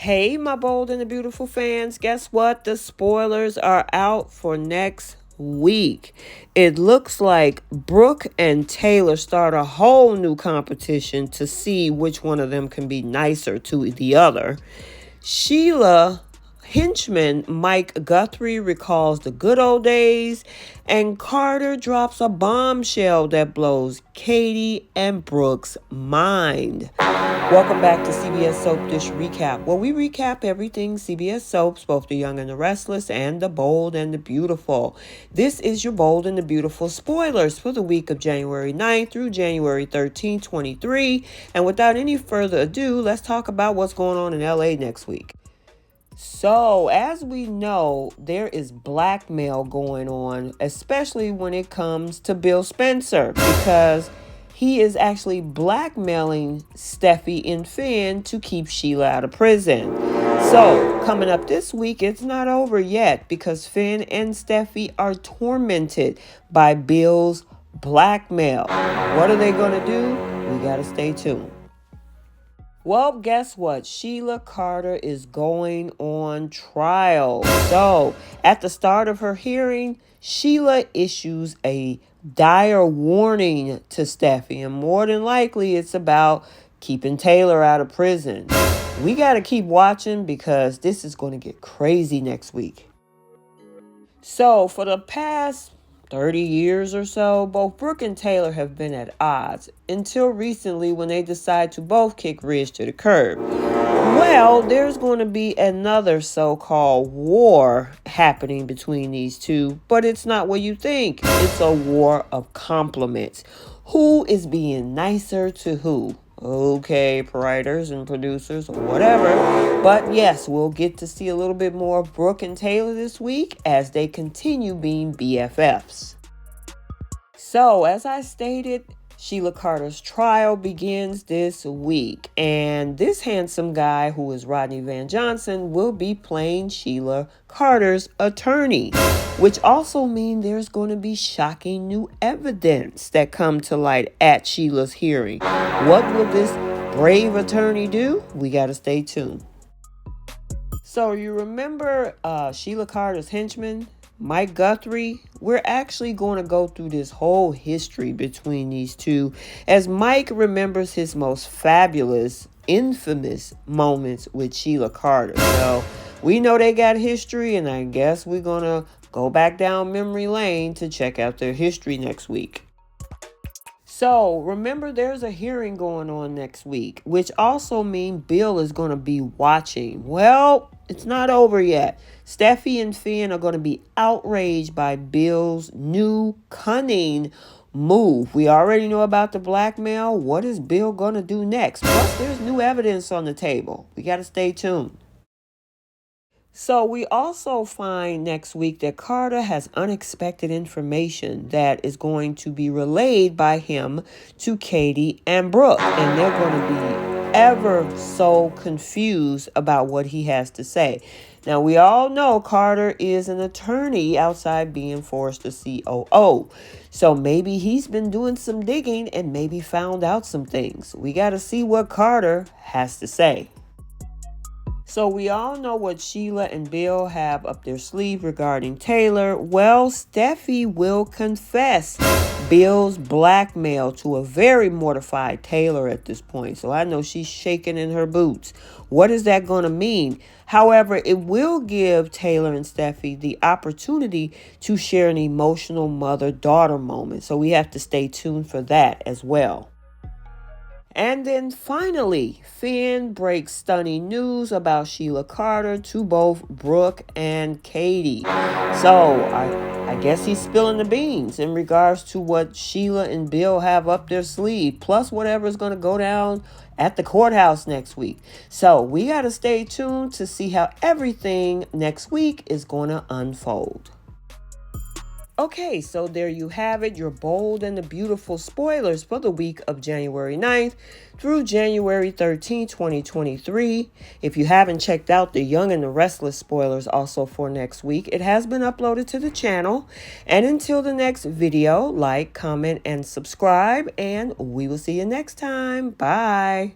Hey, my bold and the beautiful fans, guess what? The spoilers are out for next week. It looks like Brooke and Taylor start a whole new competition to see which one of them can be nicer to the other. Sheila henchman Mike Guthrie recalls the good old days, and Carter drops a bombshell that blows Katie and Brooke's mind. Welcome back to CBS Soap Dish Recap, where we recap everything CBS Soaps, both the young and the restless, and the bold and the beautiful. This is your bold and the beautiful spoilers for the week of January 9th through January 13th, 23. And without any further ado, let's talk about what's going on in LA next week. So, as we know, there is blackmail going on, especially when it comes to Bill Spencer, because he is actually blackmailing Steffi and Finn to keep Sheila out of prison. So, coming up this week, it's not over yet because Finn and Steffi are tormented by Bill's blackmail. What are they going to do? We got to stay tuned. Well, guess what? Sheila Carter is going on trial. So, at the start of her hearing, Sheila issues a dire warning to Steffi, and more than likely it's about keeping Taylor out of prison. We got to keep watching because this is going to get crazy next week. So, for the past 30 years or so, both Brooke and Taylor have been at odds until recently when they decide to both kick Ridge to the curb. Well, there's going to be another so-called war happening between these two, but it's not what you think. It's a war of compliments. Who is being nicer to who? Okay, writers and producers or whatever. But yes, we'll get to see a little bit more of Brooke and Taylor this week as they continue being BFFs. So, as I stated, Sheila Carter's trial begins this week, and this handsome guy, who is Rodney Van Johnson, will be playing Sheila Carter's attorney, which also means there's going to be shocking new evidence that come to light at Sheila's hearing. What will this brave attorney do? We got to stay tuned. So you remember Sheila Carter's henchman, Mike Guthrie? We're actually going to go through this whole history between these two as Mike remembers his most fabulous, infamous moments with Sheila Carter. So we know they got history, and I guess we're going to go back down memory lane to check out their history next week. So remember, there's a hearing going on next week, which also means Bill is going to be watching. Well, it's not over yet. Steffi and Finn are going to be outraged by Bill's new cunning move. We already know about the blackmail. What is Bill going to do next? Plus, there's new evidence on the table. We got to stay tuned. So we also find next week that Carter has unexpected information that is going to be relayed by him to Katie and Brooke. And they're going to be ever so confused about what he has to say. Now, we all know Carter is an attorney outside being forced a COO. So maybe he's been doing some digging and maybe found out some things. We got to see what Carter has to say. So we all know what Sheila and Bill have up their sleeve regarding Taylor. Well, Steffi will confess Bill's blackmail to a very mortified Taylor at this point. So I know she's shaking in her boots. What is that going to mean? However, it will give Taylor and Steffi the opportunity to share an emotional mother-daughter moment. So we have to stay tuned for that as well. And then finally, Finn breaks stunning news about Sheila Carter to both Brooke and Katie. So I guess he's spilling the beans in regards to what Sheila and Bill have up their sleeve, plus whatever is going to go down at the courthouse next week. So we got to stay tuned to see how everything next week is going to unfold. Okay, so there you have it, your bold and the beautiful spoilers for the week of January 9th through January 13th, 2023. If you haven't checked out the Young and the Restless spoilers also for next week, it has been uploaded to the channel. And until the next video, like, comment, and subscribe, and we will see you next time. Bye.